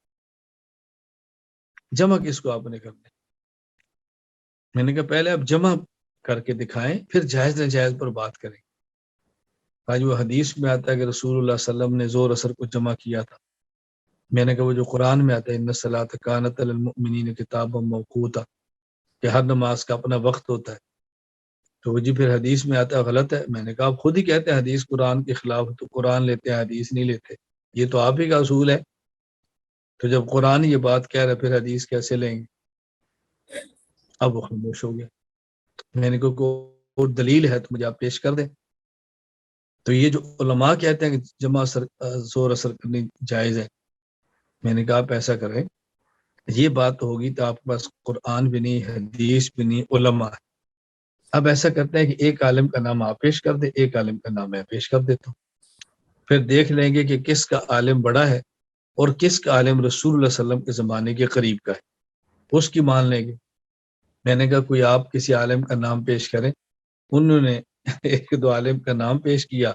جمع کس کو آپ نے کرنا؟ میں نے کہا پہلے آپ جمع کر کے دکھائیں پھر جائز ناجائز پر بات کریں. آج وہ حدیث میں آتا ہے کہ رسول اللہ صلی اللہ علیہ وسلم نے زور اثر کو جمع کیا تھا. میں نے کہا وہ جو قرآن میں آتا ہے ان الصلاۃ کانت علی المؤمنین کتابا موقوتا, کہ ہر نماز کا اپنا وقت ہوتا ہے. تو وہ جی پھر حدیث میں آتا ہے غلط ہے. میں نے کہا آپ خود ہی کہتے ہیں حدیث قرآن کے خلاف, تو قرآن لیتے ہیں حدیث نہیں لیتے, یہ تو آپ ہی کا اصول ہے. تو جب قرآن یہ بات کہہ رہا ہے پھر حدیث کیسے لیں گے؟ اب وہ خاموش ہو گیا. میں نے کہا کوئی دلیل ہے تو مجھے آپ پیش کر دیں. تو یہ جو علماء کہتے ہیں کہ جمع زور اثر کرنی جائز ہے, میں نے کہا آپ ایسا کریں, یہ بات ہوگی تو آپ کے پاس قرآن بھی نہیں, حدیث بھی نہیں, علماء ہے. اب ایسا کرتے ہیں کہ ایک عالم کا نام آپ پیش کر دیں, ایک عالم کا نام میں پیش کر دیتا ہوں, پھر دیکھ لیں گے کہ کس کا عالم بڑا ہے اور کس کا عالم رسول اللہ صلی اللہ علیہ وسلم کے زمانے کے قریب کا ہے, اس کی مان لیں گے. میں نے کہا کوئی آپ کسی عالم کا نام پیش کریں. انہوں نے 1-2 عالم کا نام پیش کیا,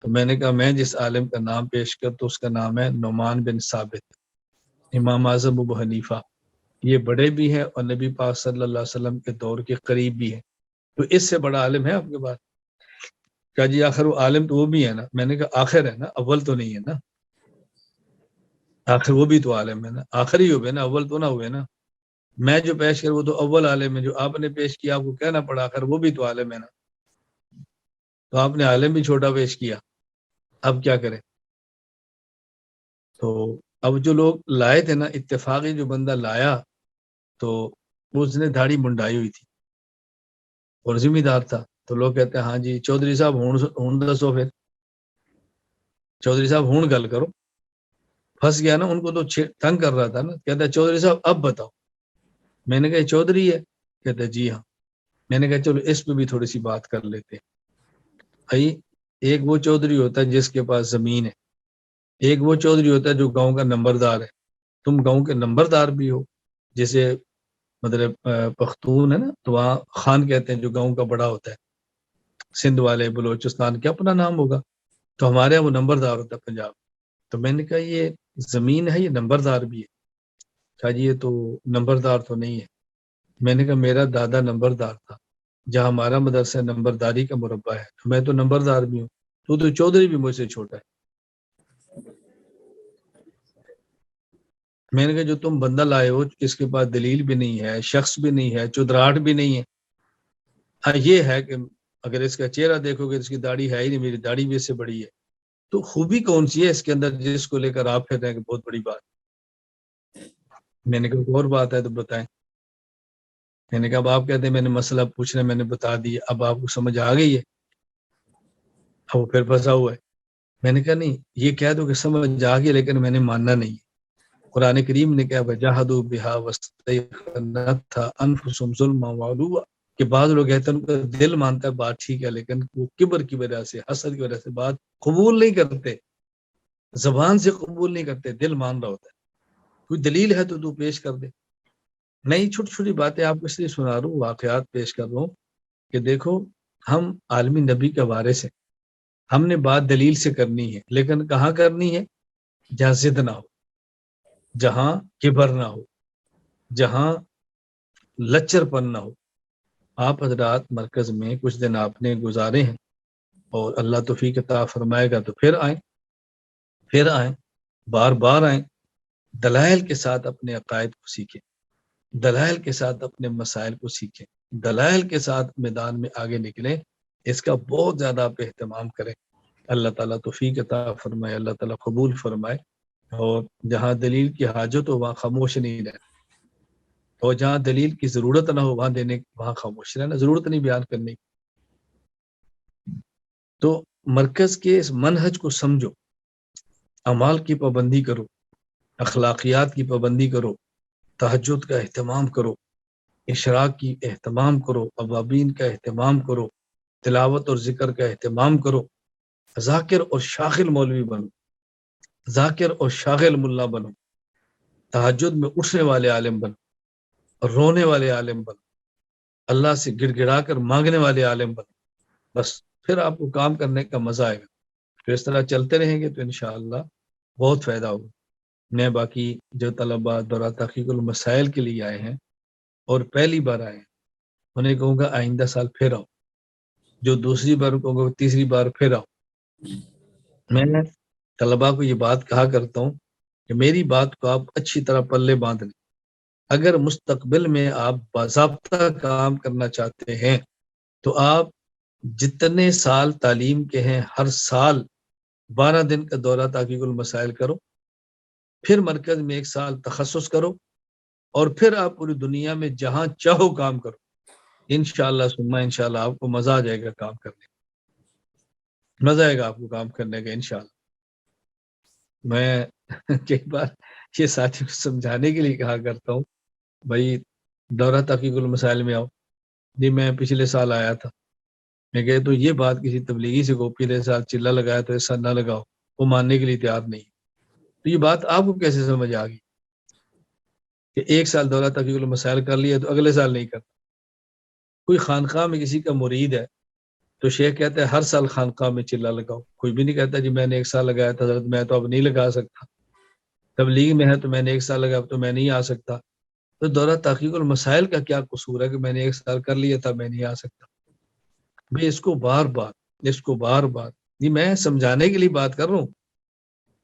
تو میں نے کہا میں جس عالم کا نام پیش کر تو اس کا نام ہے نعمان بن ثابت, امام اعظم ابو حنیفہ. یہ بڑے بھی ہیں اور نبی پاک صلی اللہ علیہ وسلم کے دور کے قریب بھی ہیں. تو اس سے بڑا عالم ہے آپ کے پاس؟ کہا جی آخر وہ عالم تو وہ بھی ہے نا. میں نے کہا آخر ہے نا, اول تو نہیں ہے نا. آخر وہ بھی تو عالم ہے نا, آخر ہی ہوئے نا, اول تو نہ ہوئے نا. میں جو پیش کر وہ تو اول عالم ہے, جو آپ نے پیش کیا آپ کو کہنا پڑا آخر وہ بھی تو عالم ہے نا. تو آپ نے عالم بھی چھوٹا پیش کیا, اب کیا کریں؟ تو اب جو لوگ لائے تھے نا, اتفاقی جو بندہ لایا تو اس نے داڑھی منڈائی ہوئی تھی اور ذمہ دار تھا. تو لوگ کہتے ہیں ہاں جی چودھری صاحب ہون دسو, پھر چودھری صاحب ہون گل کرو. پھنس گیا نا, ان کو تو تنگ کر رہا تھا نا. کہتا ہے چودھری صاحب اب بتاؤ. میں نے کہا چودھری ہے؟ کہتا ہے جی ہاں. میں نے کہا چلو اس پہ بھی تھوڑی سی بات کر لیتے. بھائی ایک وہ چودھری ہوتا ہے جس کے پاس زمین ہے, ایک وہ چودھری ہوتا ہے جو گاؤں کا نمبردار ہے. تم گاؤں کے نمبردار بھی ہو, جیسے مطلب پختون ہے نا تو وہاں خان کہتے ہیں جو گاؤں کا بڑا ہوتا ہے. سندھ والے بلوچستان کے اپنا نام ہوگا, تو ہمارے یہاں وہ نمبردار ہوتا ہے پنجاب. تو میں نے کہا یہ زمین ہے, یہ نمبردار بھی ہے. کہا جی یہ تو نمبردار تو نہیں ہے. میں نے کہا میرا دادا نمبردار تھا، جہاں ہمارا مدرسہ نمبرداری کا مربع ہے، میں تو نمبردار بھی ہوں، تو چودھری بھی مجھ سے چھوٹا ہے. میں نے کہا جو تم بندہ لائے ہو اس کے پاس دلیل بھی نہیں ہے، شخص بھی نہیں ہے، چودراہٹ بھی نہیں ہے. ہاں یہ ہے کہ اگر اس کا چہرہ دیکھو گے اس کی داڑھی ہے ہی نہیں، میری داڑھی بھی اس سے بڑی ہے. تو خوبی کون سی ہے اس کے اندر جس کو لے کر آپ پھر رہے ہیں کہ بہت بڑی بات؟ میں نے کہا اور بات ہے تو بتائیں. میں نے کہا اب آپ کہتے ہیں میں نے مسئلہ پوچھنا میں نے بتا دیا، اب آپ کو سمجھ آ گئی ہے؟ اب وہ پھر پھنسا ہوا ہے. میں نے کہا نہیں، یہ کہہ دو کہ سمجھ آ گئی لیکن میں نے ماننا نہیں. قرآن کریم نے کہا وجاہدوا بہا واستيقنتها انفسهم ظلما وعلوا، کہ بعض لوگ کہتے ہیں ان کا دل مانتا ہے بات ٹھیک ہے لیکن وہ کبر کی وجہ سے، حسد کی وجہ سے بات قبول نہیں کرتے، زبان سے قبول نہیں کرتے، دل مان رہا ہوتا ہے. کوئی دلیل ہے تو پیش کر دے. نئی چھوٹی چھوٹی باتیں آپ کو اس لیے سنا رہا ہوں، واقعات پیش کر رہا ہوں کہ دیکھو ہم عالمی نبی کا وارث ہیں. ہم نے بات دلیل سے کرنی ہے، لیکن کہاں کرنی ہے؟ جہاں ضد نہ ہو، جہاں کبر نہ ہو، جہاں لچر پن نہ ہو. آپ حضرات مرکز میں کچھ دن آپ نے گزارے ہیں اور اللہ توفیق عطا فرمائے گا تو پھر آئیں بار بار آئیں. دلائل کے ساتھ اپنے عقائد کو سیکھیں، دلائل کے ساتھ اپنے مسائل کو سیکھیں، دلائل کے ساتھ میدان میں آگے نکلیں. اس کا بہت زیادہ آپ اہتمام کریں. اللہ تعالیٰ توفیق عطا فرمائے، اللہ تعالیٰ قبول فرمائے. اور جہاں دلیل کی حاجت ہو وہاں خاموش نہیں رہنا، اور جہاں دلیل کی ضرورت نہ ہو وہاں خاموش رہنا، ضرورت نہیں بیان کرنے کی. تو مرکز کے اس منہج کو سمجھو، اعمال کی پابندی کرو، اخلاقیات کی پابندی کرو، تہجد کا اہتمام کرو، اشراق کی اہتمام کرو، اوابین کا اہتمام کرو، تلاوت اور ذکر کا اہتمام کرو. ذاکر اور شاغل مولوی بنو، ذاکر اور شاغل ملا بنو، تہجد میں اٹھنے والے عالم بنو، رونے والے عالم بنو، اللہ سے گڑ گڑا کر مانگنے والے عالم بنو. بس پھر آپ کو کام کرنے کا مزہ آئے گا. پھر اس طرح چلتے رہیں گے تو انشاءاللہ بہت فائدہ ہوگا. میں باقی جو طلباء دورہ تحقیق المسائل کے لیے آئے ہیں اور پہلی بار آئے ہیں انہیں کہوں گا آئندہ سال پھر آؤ، جو دوسری بار کہوں گا تیسری بار پھر آؤ. میں طلباء کو یہ بات کہا کرتا ہوں کہ میری بات کو آپ اچھی طرح پلے باندھ لیں. اگر مستقبل میں آپ باضابطہ کام کرنا چاہتے ہیں تو آپ جتنے سال تعلیم کے ہیں ہر سال 12 دن کا دورہ تحقیق المسائل کرو، پھر مرکز میں 1 سال تخصص کرو، اور پھر آپ پوری دنیا میں جہاں چاہو کام کرو. انشاءاللہ ثم انشاءاللہ آپ کو مزہ آ جائے گا کام کرنے کا، مزہ آئے گا آپ کو کام کرنے کا انشاءاللہ. میں کئی بار یہ ساتھی کو سمجھانے کے لیے کہا کرتا ہوں بھائی دورہ تحقیق المسائل میں آؤ. جی میں پچھلے سال آیا تھا، میں کہے تو یہ بات کسی تبلیغی سے کو پچھلے سال چلا لگایا تو ایسا نہ لگاؤ، وہ ماننے کے لیے تیار نہیں. تو یہ بات آپ کو کیسے سمجھ آ گئی کہ 1 سال دورہ تحقیق المسائل کر لیا تو اگلے سال نہیں کرتا؟ کوئی خانقاہ میں کسی کا مرید ہے تو شیخ کہتا ہے ہر سال خانقاہ میں چلا لگاؤ. کوئی بھی نہیں کہتا جی میں نے 1 سال لگایا تھا حضرت میں تو اب نہیں لگا سکتا. تبلیغ میں ہے تو میں نے 1 سال لگایا تو میں نہیں آ سکتا. تو دورہ تحقیق المسائل کا کیا قصور ہے کہ میں نے 1 سال کر لیا تھا میں نہیں آ سکتا؟ بھائی اس کو بار بار جی میں سمجھانے کے لیے بات کر رہا ہوں،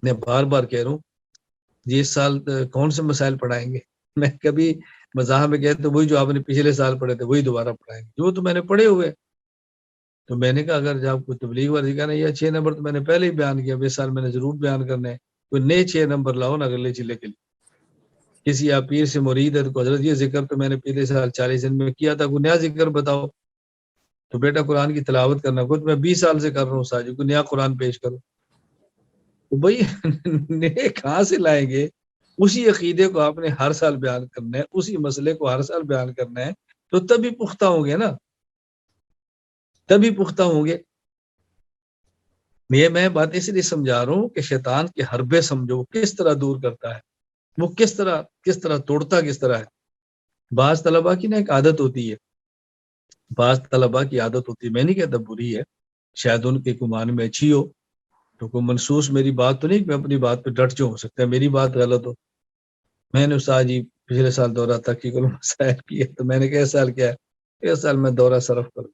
میں بار بار کہہ رہا ہوں جی اس سال کون سے مسائل پڑھائیں گے. میں کبھی مزاح میں کہتا تو وہی جو آپ نے پچھلے سال پڑھے تھے وہی دوبارہ پڑھائیں گے جو تو میں نے پڑھے ہوئے. تو میں نے کہا اگر جب کوئی تبلیغ والی کہنا یہ 6 نمبر تو میں نے پہلے ہی بیان کیا، اس سال میں نے ضرور بیان کرنا ہے. کوئی نئے 6 نمبر لاؤ نا اگلے چلے کے لیے. کسی آپ پیر سے مرید ہے تو حضرت یہ ذکر تو میں نے پچھلے سال 40 دن میں کیا تھا، کوئی نیا ذکر بتاؤ. تو بیٹا قرآن کی تلاوت کرنا خود میں 20 سال سے کر رہا ہوں ساجد، کو نیا قرآن پیش کرو. تو بھائی نئے کہاں سے لائیں گے؟ اسی عقیدے کو آپ نے ہر سال بیان کرنا ہے، اسی مسئلے کو ہر سال بیان کرنا ہے تو تبھی پختہ ہوں گے نا، تبھی پختہ ہوں گے. میں بات اس لیے سمجھا رہا ہوں کہ شیطان کے حربے سمجھو وہ کس طرح دور کرتا ہے، وہ کس طرح توڑتا کس طرح ہے. بعض طلباء کی نا ایک عادت ہوتی ہے، میں نہیں کہتا بری ہے، شاید ان کے گمان میں اچھی ہو، تو کوئی منسوس میری بات تو نہیں، میں اپنی بات پہ ڈٹ جو ہو سکتا ہے میری بات غلط ہو. میں نے استاد جی پچھلے سال دورہ تحقیق المسائل کیا، تو میں نے کیا سال کیا ہے، اس سال میں دورہ صرف کروں،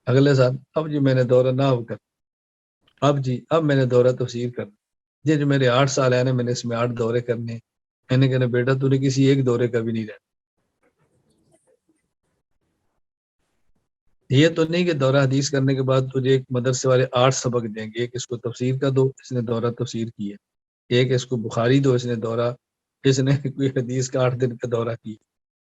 اگلے سال اب جی میں نے دورہ نحو کر، اب میں نے دورہ تفسیر کرنا، جی جو میرے 8 سال ہیں نا، میں نے اس میں 8 دورے کرنے. میں نے کہنا بیٹا تو نے کسی ایک دورے کا بھی نہیں رہنا. یہ تو نہیں کہ دورہ حدیث کرنے کے بعد تجھے ایک مدرسے والے 8 سبق دیں گے، ایک اس کو تفسیر کا دو، اس نے دورہ تفسیر کی ہے، ایک اس کو بخاری دو، اس نے کوئی حدیث کا 8 دن کا دورہ کیا،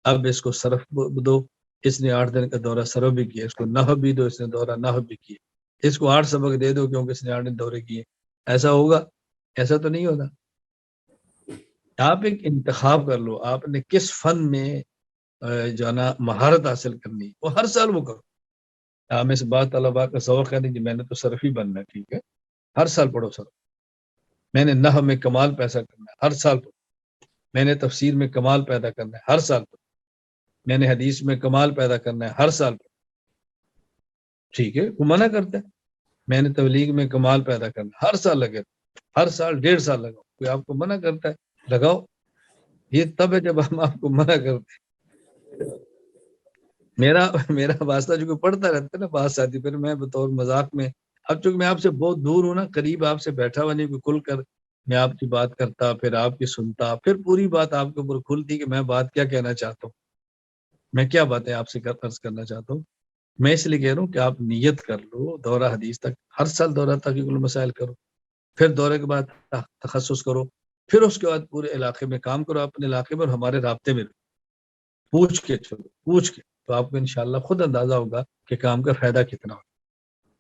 اب اس کو صرف دو، اس نے 8 دن کا دورہ صرف بھی کیا، اس کو نحو بھی دو، اس نے دورہ نحو بھی کیا، اس کو 8 سبق دے دو کیونکہ اس نے 8 دن دورے کیے. ایسا ہوگا؟ ایسا تو نہیں ہوتا. آپ ایک انتخاب کر لو، آپ نے کس فن میں جو ہے نا مہارت حاصل کرنی، وہ ہر سال وہ کرو. ہم اس بات طلبا کا ذوق ہے نہیں جی میں نے تو صرف ہی بننا ہے، ٹھیک ہے ہر سال پڑھو صرف. میں نے نحو میں کمال پیدا کرنا ہے، ہر سال پڑھو. میں نے تفسیر میں کمال پیدا کرنا ہے، ہر سال پڑھو. میں نے حدیث میں کمال پیدا کرنا ہے، ہر سال پڑھو. ٹھیک ہے، وہ منع کرتا ہے. میں نے تبلیغ میں کمال پیدا کرنا ہے، ہر سال لگے، ہر سال 1.5 سال لگاؤ. کوئی آپ کو منع کرتا ہے لگاؤ. یہ تب ہے جب ہم آپ کو منع کرتے ہیں. میرا واسطہ جو پڑھتا رہتا ہے نا بات ساتھی، پھر میں بطور مذاق میں، اب چونکہ میں آپ سے بہت دور ہوں نا، قریب آپ سے بیٹھا ہوا نہیں کوئی کھل کر میں آپ کی بات کرتا، پھر آپ کی سنتا، پھر پوری بات آپ کے اوپر کھلتی کہ میں بات کیا کہنا چاہتا ہوں، میں کیا باتیں آپ سے عرض کرنا چاہتا ہوں. میں اس لیے کہہ رہا ہوں کہ آپ نیت کر لو، دورہ حدیث تک ہر سال دورہ تحقیق المسائل کرو، پھر دورے کے بعد تخصص کرو، پھر اس کے بعد پورے علاقے میں کام کرو، اپنے علاقے میں اور ہمارے رابطے میں پوچھ کے چلو، پوچھ کے، تو آپ کو انشاءاللہ خود اندازہ ہوگا کہ کام کا فائدہ کتنا ہوگا.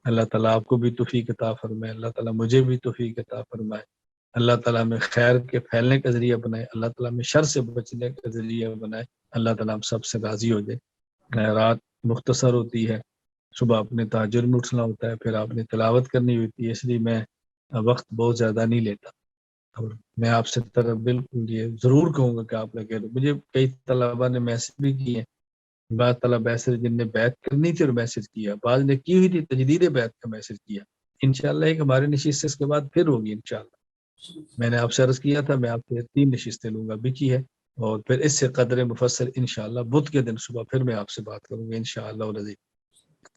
اللہ تعالیٰ آپ کو بھی توفیق عطا فرمائے، اللہ تعالیٰ مجھے بھی توفیق عطا فرمائے، اللہ تعالیٰ میں خیر کے پھیلنے کا ذریعہ بنائے، اللہ تعالیٰ میں شر سے بچنے کا ذریعہ بنائے. اللہ تعالیٰ ہم سب سے راضی ہو جائے. رات مختصر ہوتی ہے، صبح اپنے تہجد میں اٹھنا ہوتا ہے، پھر آپ نے تلاوت کرنی ہوتی ہے، اس لیے میں وقت بہت زیادہ نہیں لیتا. اور میں آپ سے طرف بالکل یہ ضرور کہوں گا کہ آپ لگے رہو. مجھے کئی طلبا نے میسج بھی کیے ہیں، بعض طلبا ایسے جن نے بیعت کرنی تھی اور میسج کیا، بعض نے کی ہوئی تھی تجدید بیعت کا میسج کیا. انشاءاللہ ایک ہماری نشست اس کے بعد پھر ہوگی انشاءاللہ. میں نے آپ سے عرض کیا تھا میں آپ سے 3 نشستیں لوں گا، بھی کی ہے، اور پھر اس سے قدر مفصل انشاءاللہ بدھ کے دن صبح پھر میں آپ سے بات کروں گا انشاءاللہ العزیز.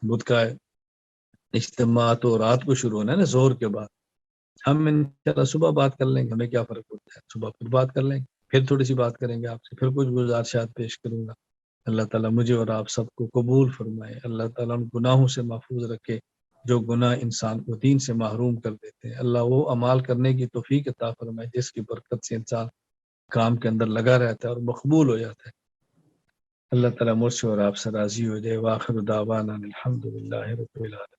بدھ کا اجتماع تو رات کو شروع ہونا ہے نا زہر کے بعد، ہم انشاءاللہ صبح بات کر لیں گے، ہمیں کیا فرق ہوتا ہے، صبح پھر بات کر لیں گے، پھر تھوڑی سی بات کریں گے آپ سے، پھر کچھ گزارشات پیش کروں گا. اللہ تعالیٰ مجھے اور آپ سب کو قبول فرمائے، اللہ تعالیٰ ان گناہوں سے محفوظ رکھے جو گناہ انسان کو دین سے محروم کر دیتے ہیں. اللہ وہ اعمال کرنے کی توفیق عطا فرمائے جس کی برکت سے انسان کام کے اندر لگا رہتا ہے اور مقبول ہو جاتا ہے. اللہ تعالیٰ مجھ سے اور آپ سے راضی ہو جائے. وآخر دعوانا الحمدللہ رب العالمین.